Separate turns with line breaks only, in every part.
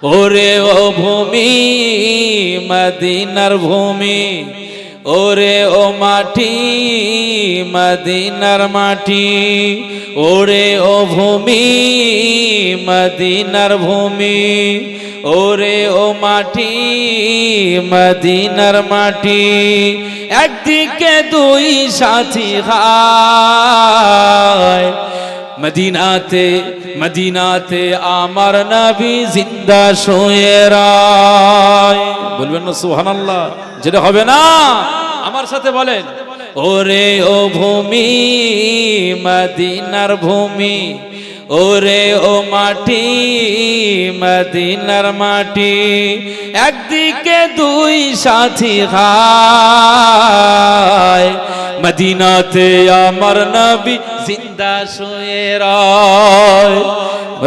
ওরে ও ভূমি মদিনার ভূমি, ওরে ও মাটি মদিনার মাটি, ওরে ও ভূমি মদিনার ভূমি, ওরে ও মাটি মদিনার মাটি। একদিকে দুই সাথী খায়, মদিনাতে মদিনাতে আমার নবী জিন্দা শুয়ে রায়। বলবেন না সুবহানাল্লাহ? যেটা হবে না আমার সাথে বলেন, ওরে ও ভূমি মদিনার ভূমি, ওরে ও মাটি মদিনার মাটি। একদিকে দুই সাথী খায়, মদিনাতে আমার নবী জিন্দা শুয়ে রায়,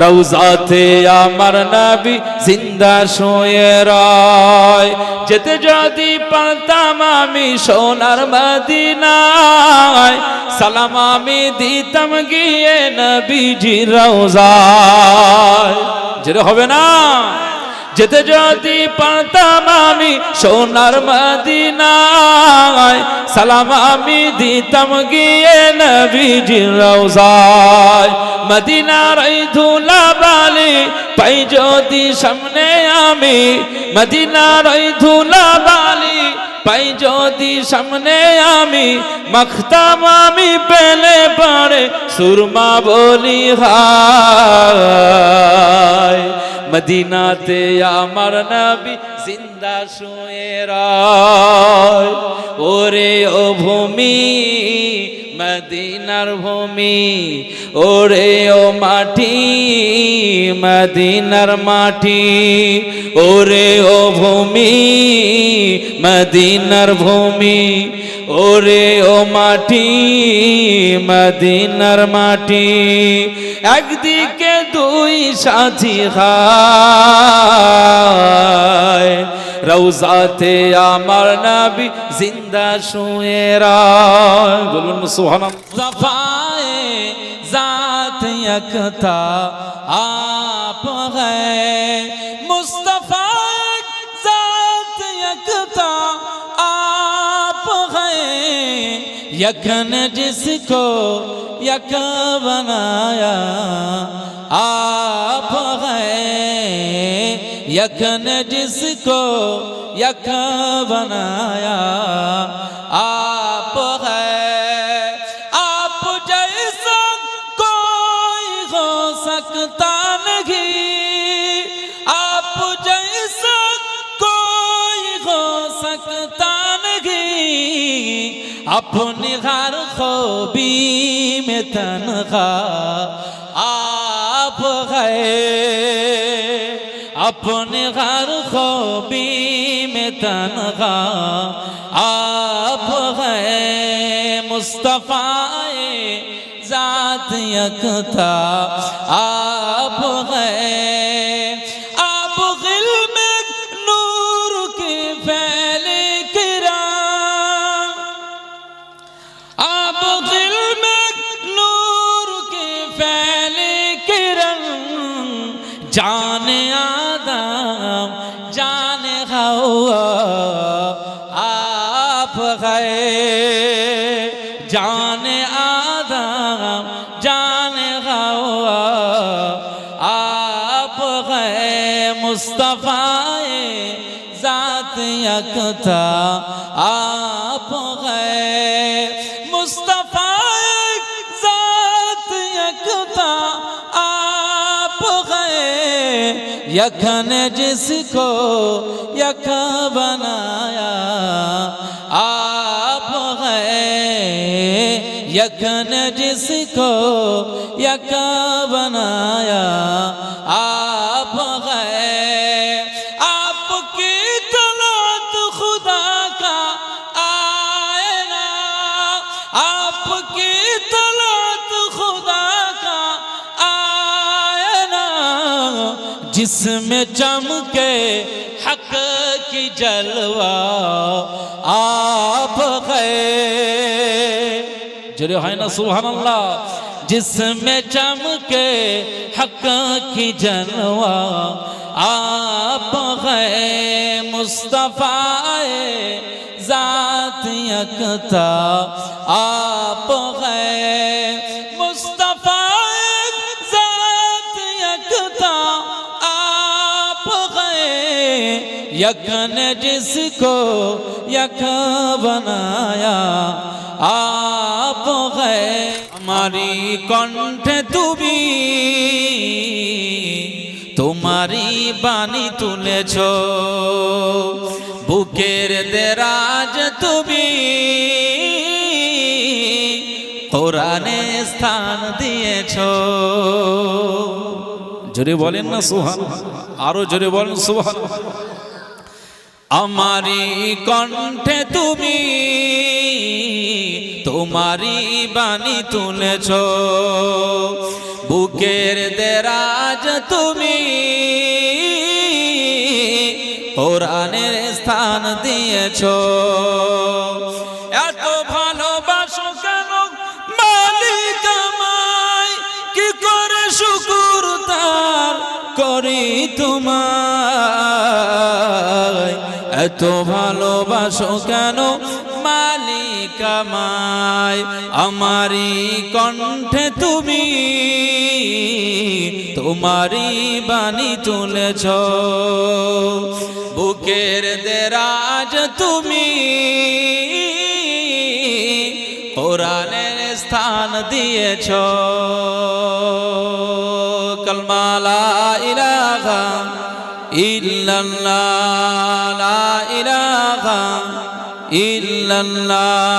রওজাতে আমার নবী জিন্দা শুয়ে রায়। যেতে যদি পারতাম আমি সোনার মদিনায়, সালাম আমি দিতাম গিয়ে নবীজির রওজায়। যেটা হবে না, যেতে যদি পারতাম আমি সোনার মদিনায়, সালাম আমি দিতাম গিয়ে নবীজির রওজায়। মদিনার এই ধুলাবালি পাই যদি সামনে আমি, মদিনার এই ধুলাবালি পাই যদি সামনে আমি, মাখতাম আমি পেলে পারে সুরমা বলি হায়। মদিনাতে আমার নবী জিন্দা শুয়ে রায়, ওরে ও ভূমি মদিনার ভূমি, ওরে ও মাটি মদিনার মাটি, ওরে ও ভূমি মদিনার ভূমি, ওরে ও মাটি মদিনার মাটি। একদিকে দুই সাথী খায়, রওজাতে আমার নবী জিন্দা শুয়ে রায়। বলুন সুবহানাল্লাহ। সফায়ে জাত একতা आप हैं, मुस्तफा जात एकता आप हैं, यकन जिसको यक बनाया आप हैं, यकन जिसको यक बनाया आप हैं। आप जैसा कोई हो सकता नहीं, आप जैसा कोई हो सकता नहीं, अपनी हर खूबी में तन्हा आप हैं, अपने हर खूबी में तन्हा आप हैं। मुस्तफाए जात यकता आप हैं, आप गिल्म नूर की फैले किरण, आप गिल्म नूर की फैले किरण, जाने आदम जाने हवा आप हैं, जाने आदम जाने हवा आप हैं। मुस्तफाए जात यकता आप हैं, मुस्तफाए जात यकता आप हैं, यकन जिसको यक बनाया आप हैं, यकन जिसको यक बनाया आप हैं। आपकी तलात खुदा का आईना, आपकी तलात खुदा का आईना, जिसमें चमके हक की जलवा आप हैं। जरे है ना सुभानअल्लाह। जिसमें चमके हक की जलवा है मुस्तफा जात यकता आप है मुस्तफा जात यकता आप है यक ने जिसको यक बनाया आप है हमारी कंठ তুমি তোমারি বাণী তুলেছ বুকের দেরাজ তুমি কোরআনে স্থান দিয়েছ জোরে বলেন না সুবহানাল্লাহ আরো জোরে বলেন সুবহানাল্লাহ আমারি কণ্ঠে তুমি তোমারি বাণী তুলেছ বুকের দেরাজ তুমি কোরআনের স্থান দিয়েছ এত ভালোবাসো কেন মালিক আমায় কি করে শুকর তার করি তোমায় এত ভালোবাসো কেন মালিক আমায় আমারি কণ্ঠে তুমি তোমারি বাণী তুলেছ বুকের দেরাজ তুমি কোরআনের স্থান দিয়েছ কালমা লা ইলাহা ইল্লাল্লাহ লা ইলাহা ইল্লাল্লাহ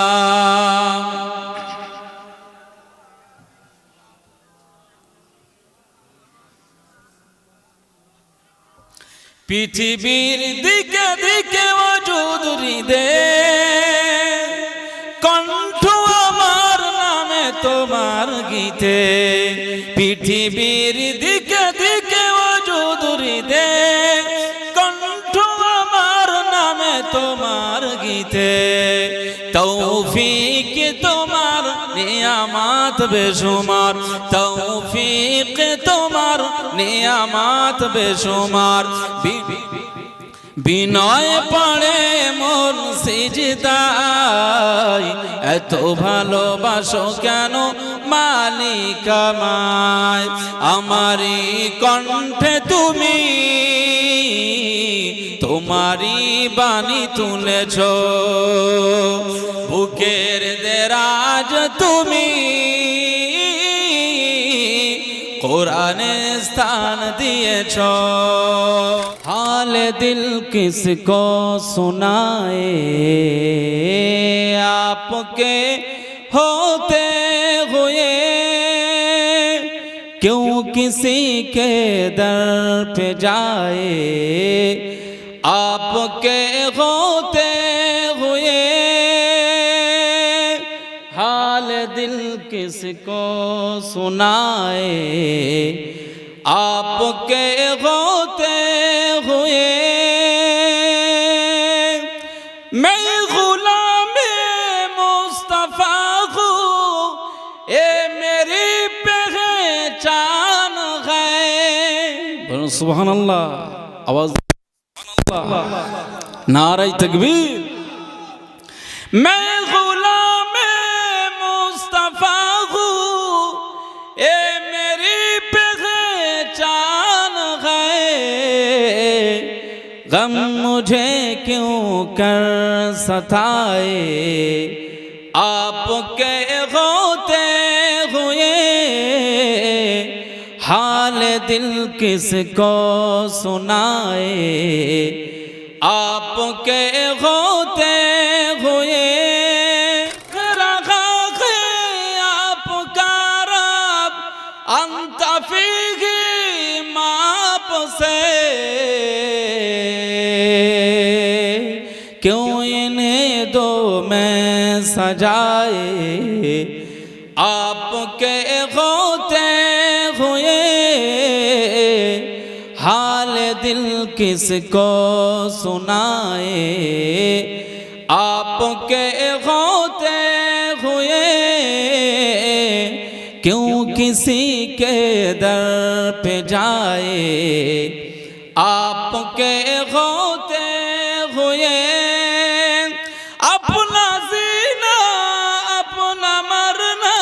পৃথিবীর দিকে দিকে ওজুদ হৃদে কণ্ঠ আমার নামে তোমার গীতে পৃথিবীর দিকে দিকে ওজুদ হৃদে কণ্ঠ আমার নামে তোমার গীতে তৌফিক তোমার নিয়ামত বেশুমার তৌফিক তোমার নিয়ামত বেশুমার বিনয় পড়ে মন সিজদায় এত ভালোবাসো কেন মালিক আমায় আমারি কণ্ঠে তুমি তোমারি বাণী তুলেছ বুকের দেরাজ তুমি কোরআনে স্থান দিয়েছ हाल दिल किसको सुनाए आपके होते हुए क्यों किसी के दर पे जाए आपके होते हुए हाल दिल किसको सुनाए आपके होते हुए मैं गुलाम मुस्तफा हूँ ये मेरी पहचान है सुभान अल्लाह आवाज नारे तकबीर मैं गुलाम मुस्तफा हूँ ये मेरी पहचान है गम मुझे क्यों कर सताए आपके होते हुए हाल दिल किसको सुनाए आपके होते हुए रखा है आपका रब अंत फीही माप से क्यों इन्हें दो में सजाए आपके होते हुए हाल दिल किसको सुनाए आपके होते हुए क्यों किसी के दर पे जाए आप आपके होते हुए अपना जीना अपना मरना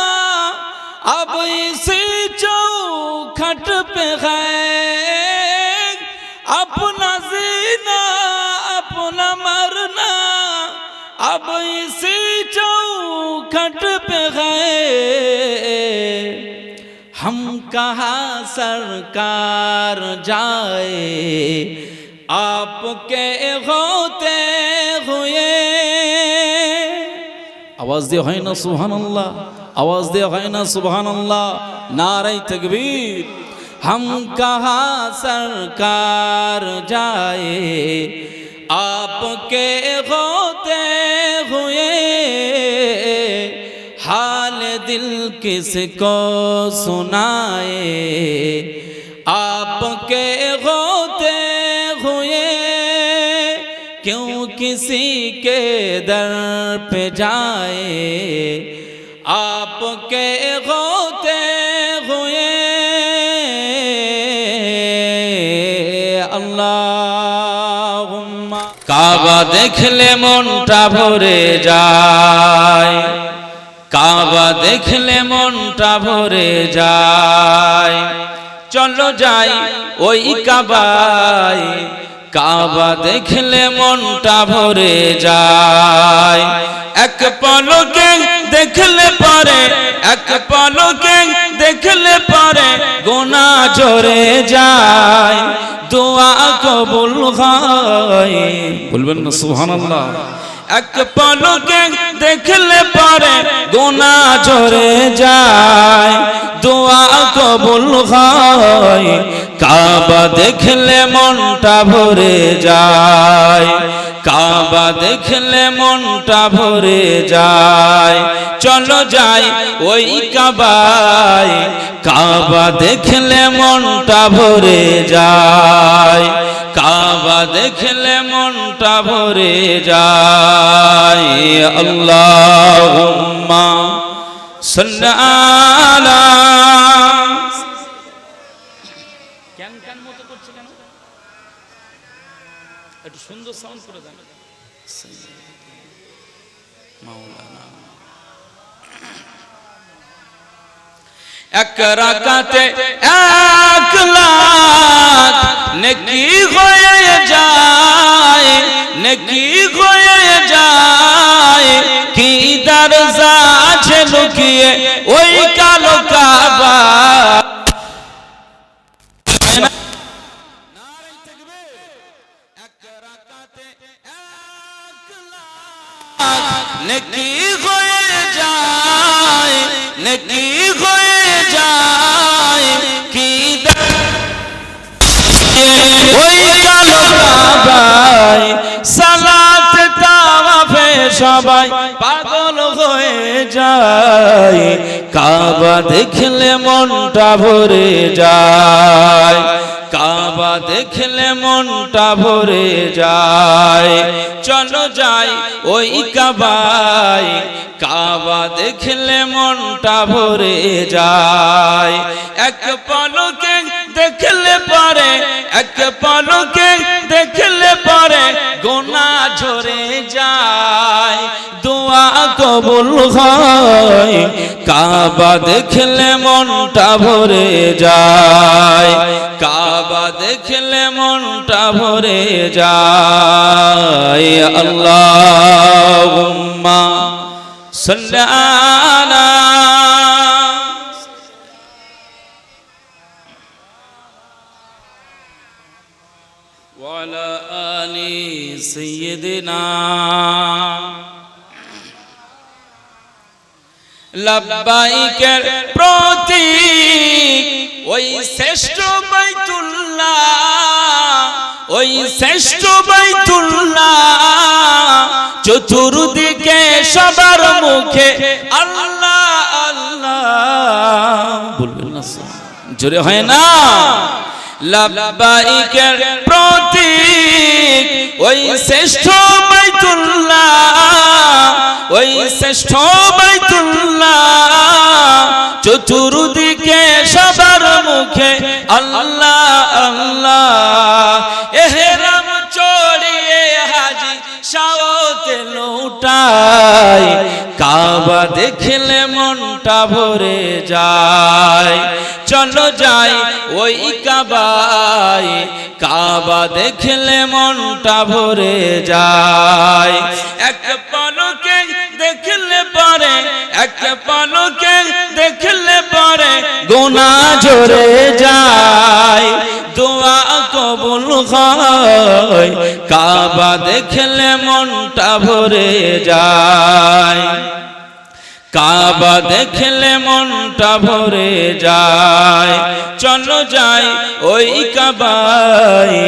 अब इसी चौखट पे है। अपना जीना अपना मरना अब इसी चौखट पे है। हम कहाँ सरकार जाए आपके होते हुए। आवाज दे है ना सुभान अल्लाह, आवाज दे है ना सुभान अल्लाह, नारे तकबीर। हम कहाँ सरकार जाए आपके होते हुए। हाल दिल किसको सुनाए आपके होते हुए। क्यों किसी के दर पे जाए आपके होते हुए। अल्लाहुम्मा। काबा देखले मनटा भरे যায়, কাবা দেখলে মনটা ভরে যায়। চলো যাই ওই কাবায়, কাবা দেখলে মনটা ভরে যায়। এক পলকে দেখলে পরে, এক পলকে দেখলে পরে গুনাহ ঝরে যায়, দোয়া কবুল হয়। বলবেন না সুবহানাল্লাহ। এক পলকে দেখলে পরে গুনাহ ঝরে যায়, দোয়া কবুল হয়। কাবা দেখলে মনটা ভরে যায়, কাবা দেখলে মনটা ভরে যায়। চলো যাই ওই কাবায়, কাবা দেখলে মনটা ভরে যায়, কাবা দেখলে মনটা ভরে যায়। আল্লাহুম্মা সাল্লি আলা। কেন কেন মতো করছে কেন? একটু সুন্দর সাউন্ড করে দেন। মাওলানা এক রাকাতে 1 লাখ নেকি হয়ে যায়, নেকি হয়ে যায়। কি দরজা আছে লুকিয়ে ওই কালো কাবা। নেকি হয়ে যায়, নেকি হয়ে যায়। কি ওই কালো কাবায় সালাত তাওয়াফে সবাই পাগল হয়ে যায়। কাবা দেখলে মনটা ভরে যায়, কাবা দেখলে মনটা ভরে যায়। চলো যাই ওই কাবায়, কাবা দেখলে মনটা ভরে যায়। এক পলকে দেখলে পরে, এক পলকে দেখলে পরে গুনাহ ঝরে যায়, দোয়া কবুল হয়। কাবা দেখলে মনটা ভরে যায়, কাবা দেখলে মনটা ভরে যায়। আল্লাহুম্মা সাল্লি আলা। ওয়ালা আলি সাইয়্যিদিনা। লব্বাইকের প্রতীক ওই শ্রেষ্ঠ বাইতুল্লাহ, ওই শ্রেষ্ঠ বাইতুল্লাহ। চতুর্দিকে সবার মুখে আল্লাহ আল্লাহ বলবেন না, জোরে হয় না। লব্বাইকের প্রতীক ওই শ্রেষ্ঠ বাইতুল্লাহ, ওই শ্রেষ্ঠ বাইতুল্লাহ। চতুর্দিকে সবার মুখে আল্লাহ আল্লাহ। এহের করে লুটাই কাবা দেখলে মনটা ভরে যায় চলো যাই ওই কাবায় কাবা দেখলে মনটা ভরে যায় এক পলকে দেখলে পরে এক পলকে দেখলে পরে গুনাহ ঝরে যায় দোয়া কবুল হয় কাবা দেখলে মনটা ভরে যায় কাবা দেখলে মনটা ভরে যায় চলো যাই ওই কাবায়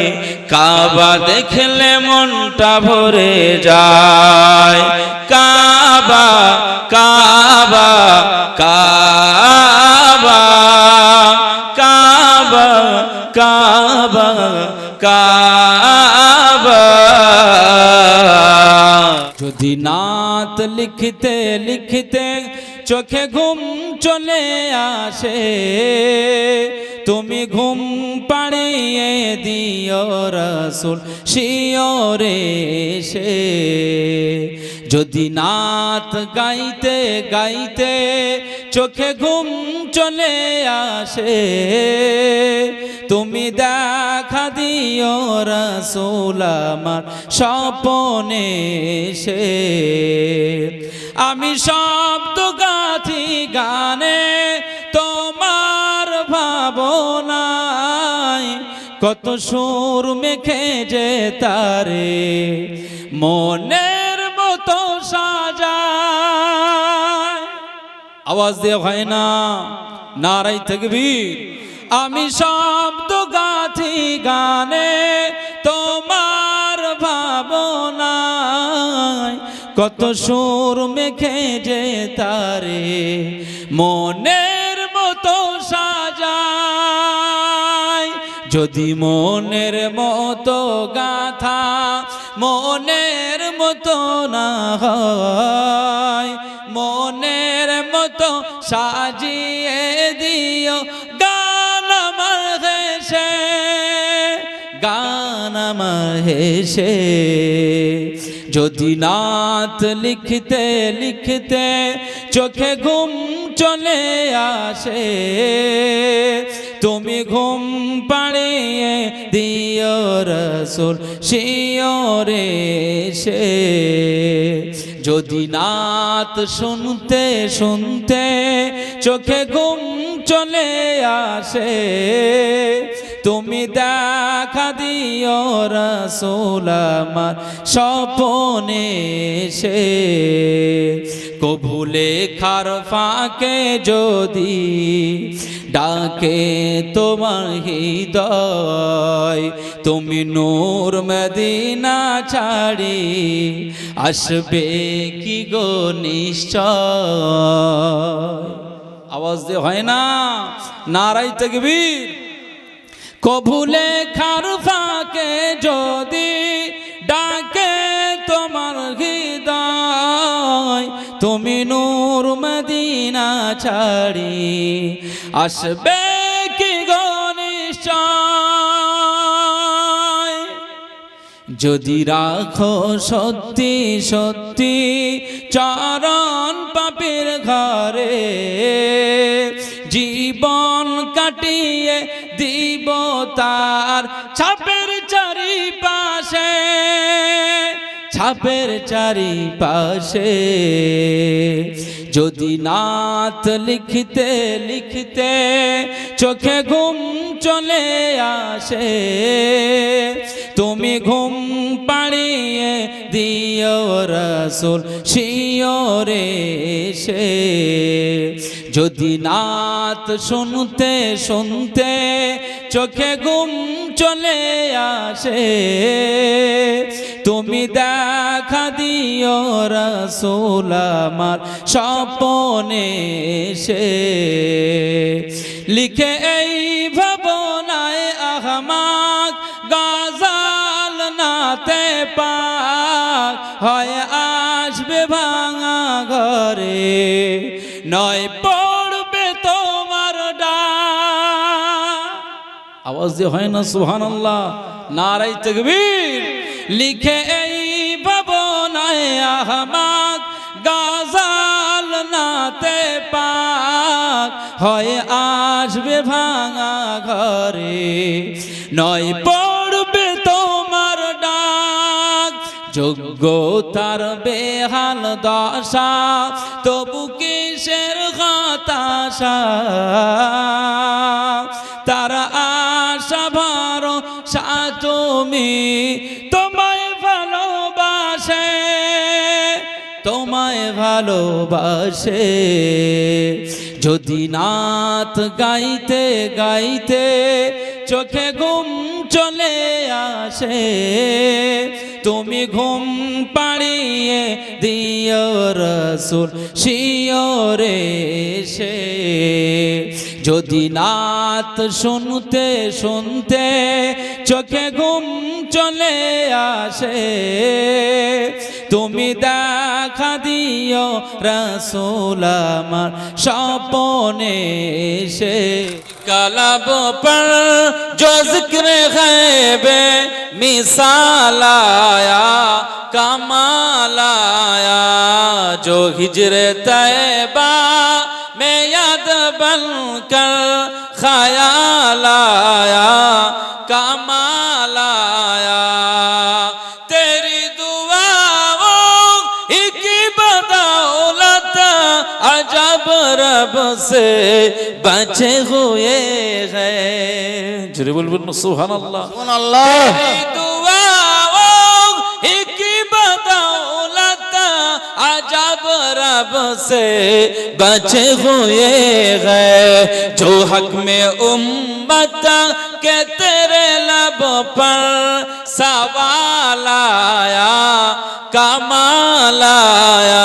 কাবা দেখলে মনটা ভরে যায় কাবা কাবা কাবা কাবা কাবা কাবা যদি নাত লিখতে লিখতে চোখে ঘুম চলে আসে তুমি ঘুম পাড়িয়ে দিও রাসূল শিওরে এসে যদি নাত গাইতে গাইতে চোখে ঘুম চলে আসে তুমি দেখা দিও রাসূল আমার স্বপ্নে এসে আমি শব্দ গাথি গানে তোমার ভাবনায় কত সুর মেখে যে তারে মনের মতো সাজায় আওয়াজ দিয়ে হয় না নারায়ে তাকবীর আমি শব্দ গাথি গানে তোমার ভাবনায় কত সুর মেখে যে তারে মনের মতো সাজায় যদি মনের মতো গাথা মনের মতো না হয় মনের মতো সাজিয়ে দিও গান আমার হেসে গান আমার হেসে যদি নাত লিখতে লিখতে চোখে ঘুম চলে আসে তুমি ঘুম পাড়িয়ে দিও রাসূল শিওরে এসে যদি নাত শুনতে শুনতে চোখে ঘুম চলে আসে তুমি দেখা দিও রাসূল আমার স্বপ্নে এসে কবু লেখার ফাঁকে যদি ডাকে তোমার হৃদয় তুমি নূর মদিনা ছাড়ি আসবে কি গো নিশ্চয় আওয়াজ দিয়ে হয় না নারায়ে তাকবীর কবু লেখার ফাঁকে যদি ডাকে তোমার হৃদয় তুমি নূর মদিনা ছাড়ি আসবে কি গো নিশ্চয় যদি রাখো সত্যি সত্যি চরণ পাপের ঘরে জীবন কাটিয়ে দিব তার ছাপের চারিপাশে ছাপের চারিপাশে যদি নাত লিখতে লিখতে চোখে ঘুম চলে আসে তুমি ঘুম পাড়িয়ে দিও রাসূল শিওরে এসে যদি নাত শুনতে শুনতে চোখে ঘুম চলে আসে তুমি দেখা দিও রাসূল আমার স্বপ্নে এসে লিখে এই ভাবনায় আহমাক গাজাল নাতে পাক হয় আসবে ভাঙা ঘরে নয় পড়বে তোমার ডাক আওয়াজ দিয়ে হয় না সুবহানাল্লাহ নারায়ে তাকবীর লিখে এই ভাবনায় আহমাক গাজাল নাতে পাক হয় আসবে ভাঙা ঘরে নয় পড়বে তোমার ডাক যোগ্যতার বেহাল দশা তবু কিসের হতাশা তার আশা ভরসা তুমি তোমায় ভালোবাসে তোমায় ভালোবাসে যদি নাত গাইতে গাইতে চোখে ঘুম চলে আসে তুমি ঘুম পাড়িয়ে দিও রসুল শিওরে সে যদি নাত শুনতে শুনতে চোখে ঘুম চলে আসে তুমি দেখা দিও রসুল আমার স্বপনে সে कलब पर जो जिक्र गैबे मिसाल आया कमाल आया जो हिजरे तैबा में याद बनकर ख्याल आया कमाल आया तेरी दुआओं की बदौलत अजब रब से बचे हुए हैं जरे बोल बोल सुभान अल्लाह तेरी दुआओं की बदौलत अजब रब से बचे हुए हैं जो हक में उम्मत के तेरे लब पर सवाल आया कमाल आया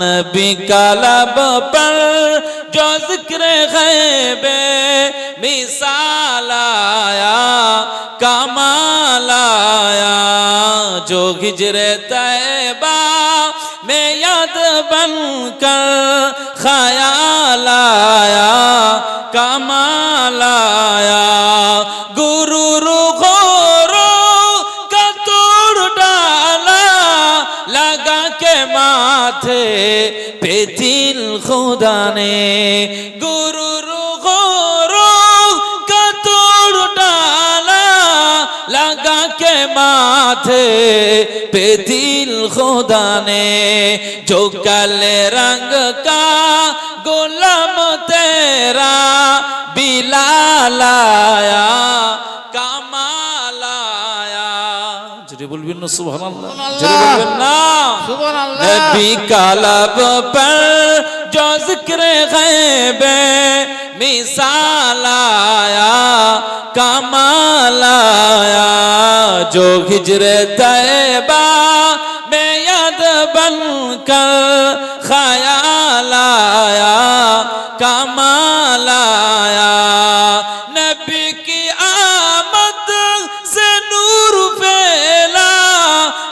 नबी का लब पर जो जिक्र गैबे मिसाल आया कमाल आया जो हिजरे तैबा में याद बनकर ख्याल आया कमाल आया गुरु रुखोरो का तोड़ डाला लगा के माथे पे दिल खुदा ने गुरु रुखोरो का तोड़ डाला लगा के माथे पे दिल खुदा ने जो काले रंग का गुलाम तेरा बिलाल आया कमाल आया जरे बोलबेन ना सुभानाल्लाह जरे बोलबेन ना सुभानाल्लाह नबी का लब पर जो जिक्र गैबे मिसाल आया कमाल आया जो हिजरे तैबा में याद बनकर ख्याल आया कमाल आया नबी की आमद से नूर फैला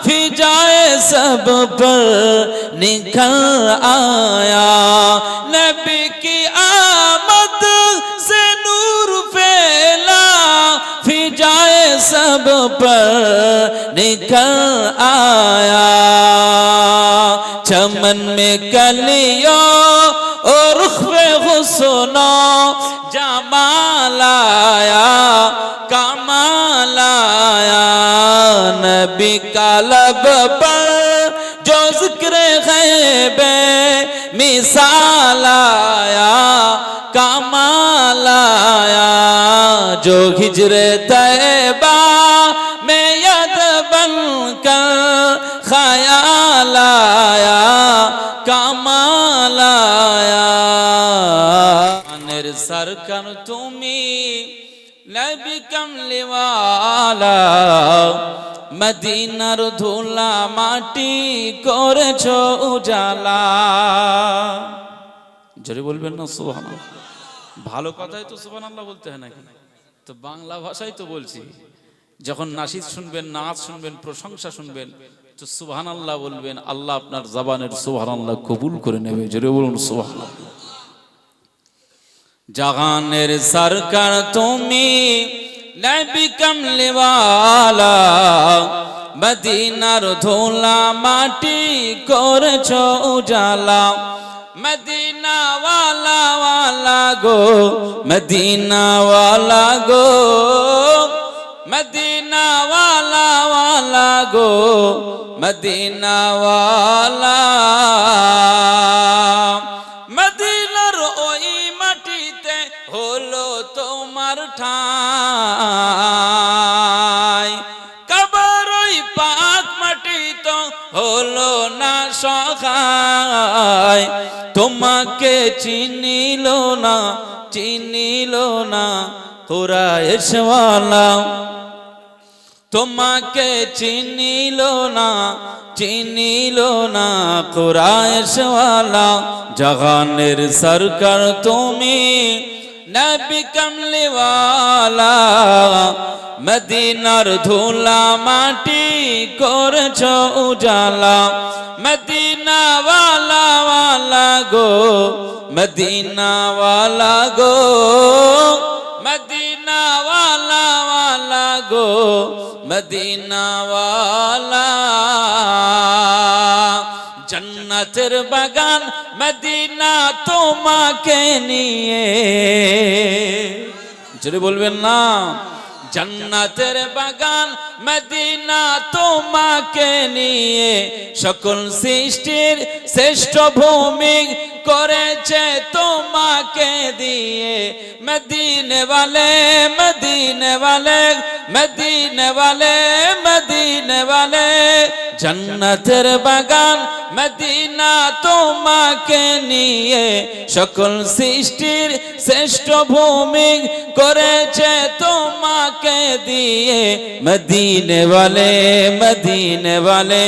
फिजाए सब पर निकल आया नबी की आमद से नूर फैला फिजाए सब पर निकल आया चमन में कलियों और रुख पे हुस्नो जमाल आया कमाल आया नबी का लब पर जो जिक्र गैबे मिसाल आया कमाल आया जो हिजरे तैबा में याद बनकर ख्याल आया कमाल आया अनिर सरकार तुमी नबी कमली वाला मदीनार धूला माटी करेছো उजाला जरे बोलबेन ना सुबहानाल्लाह ভালো কথাই তো সুবহানাল্লাহ বলতে হয় নাকি তো বাংলা ভাষায় তো বলছি যখন নাশিদ শুনবেন নাচ শুনবেন প্রশংসা শুনবেন তো সুবহানাল্লাহ বলবেন আল্লাহ আপনার জবানের সুবহানাল্লাহ কবুল করে নেবে জোরে বলুন সুবহানাল্লাহ জাহানের সরকার তুমি নবী কমলি ওয়ালা মদিনার ধুলা মাটি করেছো উজালা মদিনা ওয়ালা ওয়ালা গো মদিনা ওয়ালা গো মদিনা ওয়ালা ওয়ালা গো মদিনা ওয়ালা মদিনার ওই মাটিতে হলো তোমার ঠাঁই কাবার ওই পাক মাটি তো হলো না সখায় তোমাকে চিনিল না কুরাইশ ওয়ালা তোমাকে চিনিল না কুরাইশ ওয়ালা জাহানের সরকার তুমি নবী কামলি ওয়ালা মদিনার ধুলা মাটি করেছো উজালা মদিনা ওয়ালা ওয়ালা গো মদিনা ওয়ালা গো মদিনা ওয়ালা ওয়ালা গো মদিনা ওয়ালা জান্নাতের বাগান মদিনা তোমাকে নিয়ে জোরে বলবেন না জান্নাতের বাগান মদিনা তোমাকে নিয়ে সকল সৃষ্টির শ্রেষ্ঠ ভূমি করেছে তোমাকে দিয়ে মদিনে ওয়ালে মদিনে ওয়ালে মদিনে ওয়ালে মদিনে ওয়ালে জান্নাতের বাগান মদিনা তোমাকে নিয়ে সকল সৃষ্টির শ্রেষ্ঠ ভূমি করেছে তোমাকে দিয়ে মদিনে ওয়ালে মদিনে ওয়ালে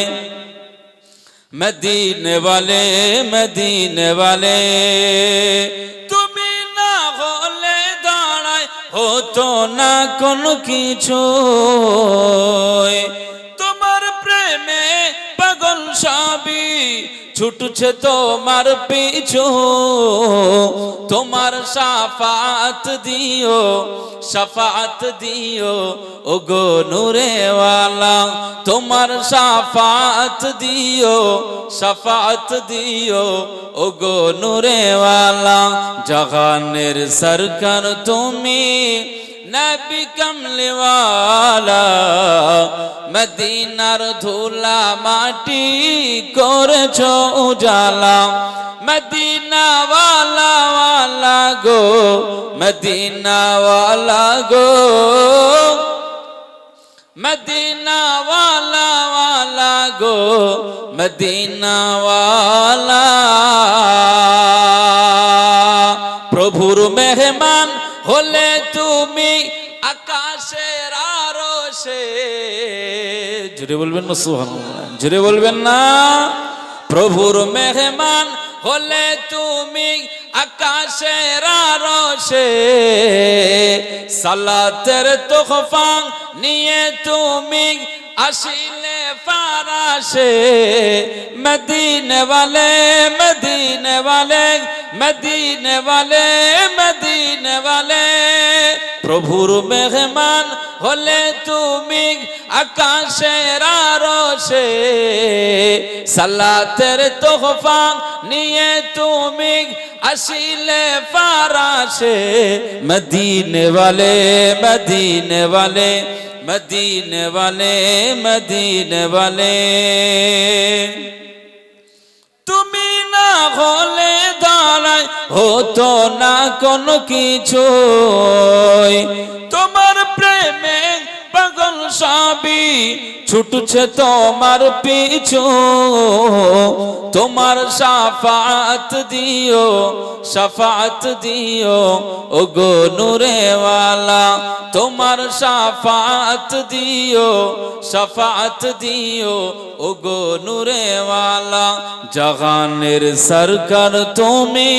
মদিনে ওয়ালে মদিনে ওয়ালে তুমি না হলে দাঁড়ায় হতো না কোনো কিছু তোমার প্রেমে পাগল সবই ছুটছে তোমার পিছু তোমার শাফাত দিও ও গো নূরে ওয়ালা তোমার শাফাত দিও ও গো নূরে ওয়ালা জাহানের সরকার তুমি নবী কামলি ওয়ালা মদিনার ধুলা মাটি করেছো উজালা মদিনা ওয়ালা ওয়ালা গো মদিনা ওয়ালা গো মদিনা ওয়ালা ওয়ালা গো মদিনা ওয়ালা প্রভুর মেহমান হলে তুমি আকাশের আরশে জোরে বলবেন না সুবহানাল্লাহ জোরে বলবেন না প্রভুর মেহমান হলে তুমি আকাশের আরশে সালাতের তোহফা নিয়ে তুমি আসিলে ফারাশে মদিনে ওয়ালে মদিনে ওয়ালে মদিনে ওয়ালে মদিনে ওয়ালে প্রভুর মেহমান হলে তুমি আকাশের আরশে সালাতের তোহফা নিয়ে তুমি আসিলে ফারাশে মদিনে ওয়ালে মদিনে ওয়ালে মদিনে ওয়ালে মদিনে ওয়ালে তুমি না হলে দাঁড়ায় হতো না কোনো কিছু তোমার প্রেমে পাগল সবই ছুটছে তোমার পিছু তোমার শাফাত দিও ও গো নূরে ওয়ালা তোমার শাফাত দিও ও গো নূরে ওয়ালা জাহানের সরকার তুমি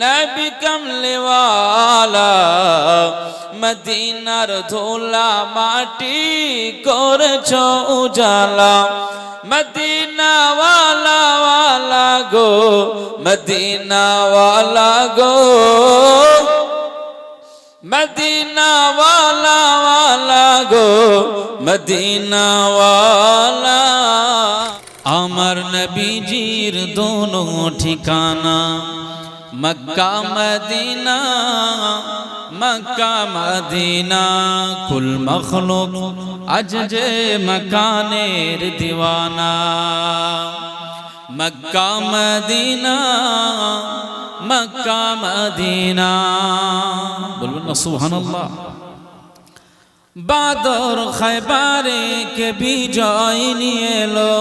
নবী কামলি ওয়ালা মদিনার ধুলা মাটি করেছো উজালা মদিনা ওয়ালা ওয়ালা গো মদিনা ওয়ালা গো মদিনা ওয়ালা ওয়ালা গো মদিনাওয়ালা আমার নবীজির দোনো ঠিকানা মক্কা মদিনা মক্কা মদিনা কুল মখলুক আজ যে মকানের দিওয়ানা মক্কা মদিনা মক্কা মদিনা বলবেন না সুবহানাল্লাহ বাদর খায়বারে কে বিজয় নিয়ে এলো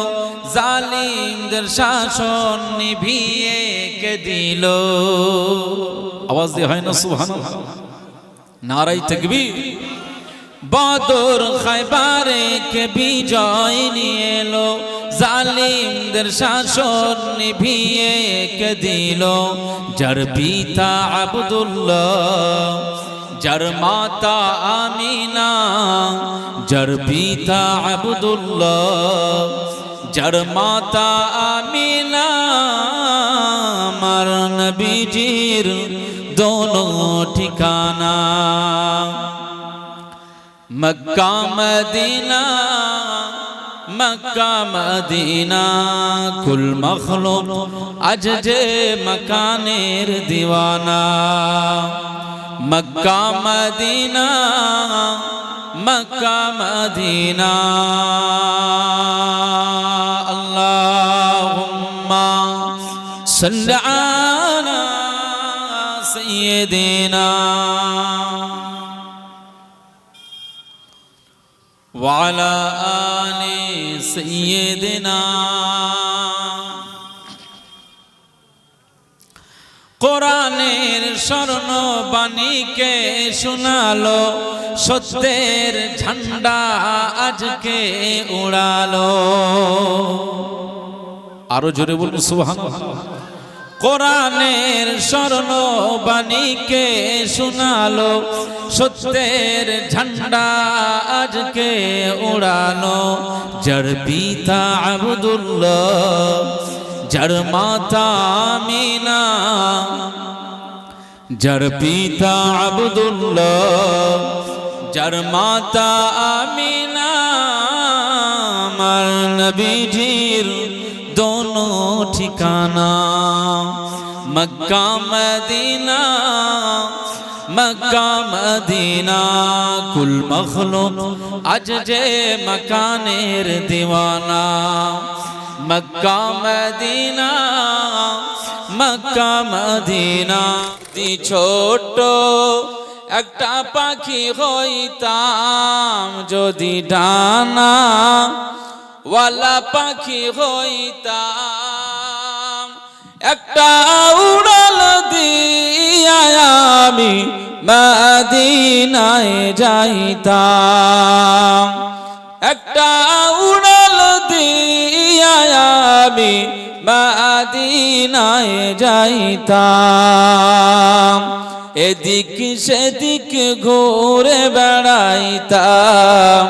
জালিমদের শাসন নিভিয়ে কে দিল আওয়াজ দিয়ে হয় না সুবহানাল্লাহ নারায়ে তাকবীর বাদর খায়বারে কে বিজয় নিয়ে এলো জালিমদের শাসন নিভিয়ে কে দিল যার পিতা আব্দুল্লাহ যার মাতা আমিনা যার পিতা আব্দুল্লাহ যার মাতা আমিনা আমার নবীজির দোনো ঠিকানা মক্কা মদিনা মক্কা মদিনা কুল মখলুক আজ যে মকানের দিওয়ানা মক্কা মদিনা মক্কা মদিনা আল্লাহুম্মা সাল্লি আলা সাইয়্যিদিনা ওয়া আলা আলি সাইয়্যিদিনা কোরআনের স্বর্ণ বাণীকে শোনালো সত্যের ঝান্ডা আজকে উড়ালো আরো জোরে বলুন সুবহানাল্লাহ কোরআনের স্বর্ণ বাণীকে শোনালো সত্যের ঝান্ডা আজকে উড়ালো যার পিতা আব্দুল্লাহ যার মাতা আমিনা যার পিতা আব্দুল্লাহ যার মাতা আমিনা আমার নবীজির দোনো ঠিকানা মক্কা মদিনা মক্কা মদিনা কুল মখলুক আজ যে মকানের দিওয়ানা মক্কা মদিনা মক্কা মদিনা দি ছোট একটা পাখি হইতাম যদি ডানা ওয়ালা পাখি হইতাম একটা উড়াল দিয়া আমি মদিনায় যাইতাম একটা উড়াল দিয়া আমি মদিনায় যাইতাম এদিক সেদিক ঘুরে বেড়াইতাম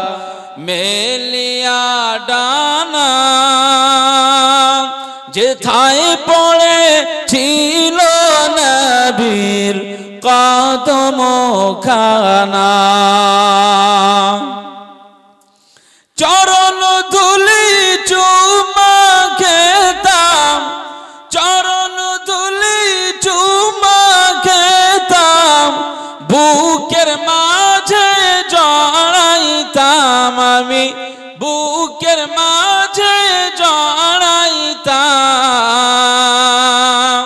মেলিয়া ডানা যেথায় পড়ে ছিল নবীর কদম খানা চরণ ধুলি চুমা খেতাম চরণ ধুলি চুমা খেতাম বুকের মাঝে জড়াইতাম আমি বুকের মাঝে জড়াইতাম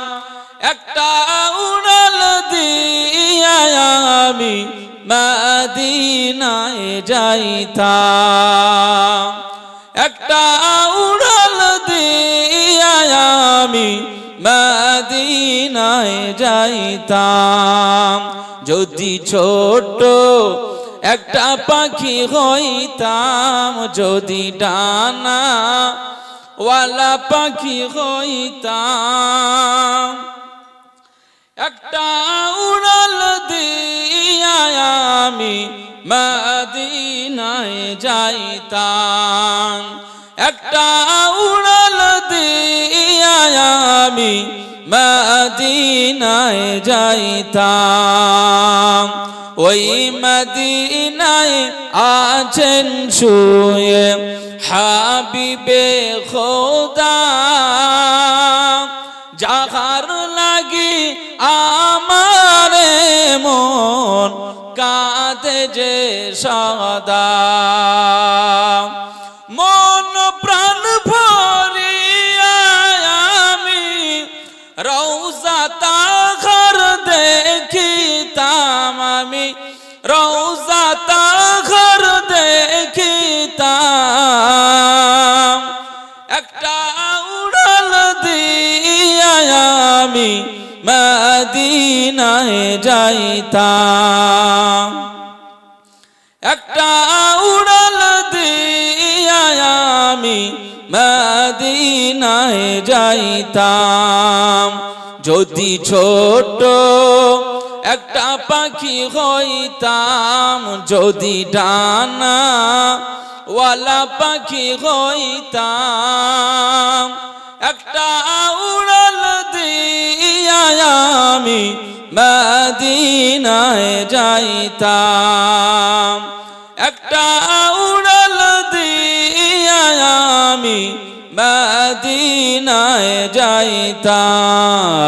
একটা উড়াল দিয়া আমি মদিনায় যাইতাম একটা উড়াল দিয়া আমি মদিনায় যাইতাম যদি ছোট একটা পাখি হইতাম যদি ডানা ওয়ালা পাখি হইতাম একটা উড়াল দিয়া আমি মদিনায় যাইতাম একটা উড়াল দিয়া আমি মদিনায় যাইতাম। ওই মদিনায় আছেন শুয়ে হাবিবে খোদা, যাহার লাগি আমার মন কাঁদে যে সদা। মন প্রাণ ভরিয়া আমি রওজা তাহার দেখিতাম, আমি রওজা তাহার দেখিতাম। একটা উড়াল দিয়া আমি মদিনায় যাইতাম। একটা উড়াল দিয়া আমি মদিনায় যাইতাম। যদি ছোট একটা পাখি হইতাম, যদি ডানা ওয়ালা পাখি হইতাম, একটা উড়াল দিয়া আমি মদিনায় যাইতাম। একটা উড়াল দিয়া আমি মদিনায় যাইতাম।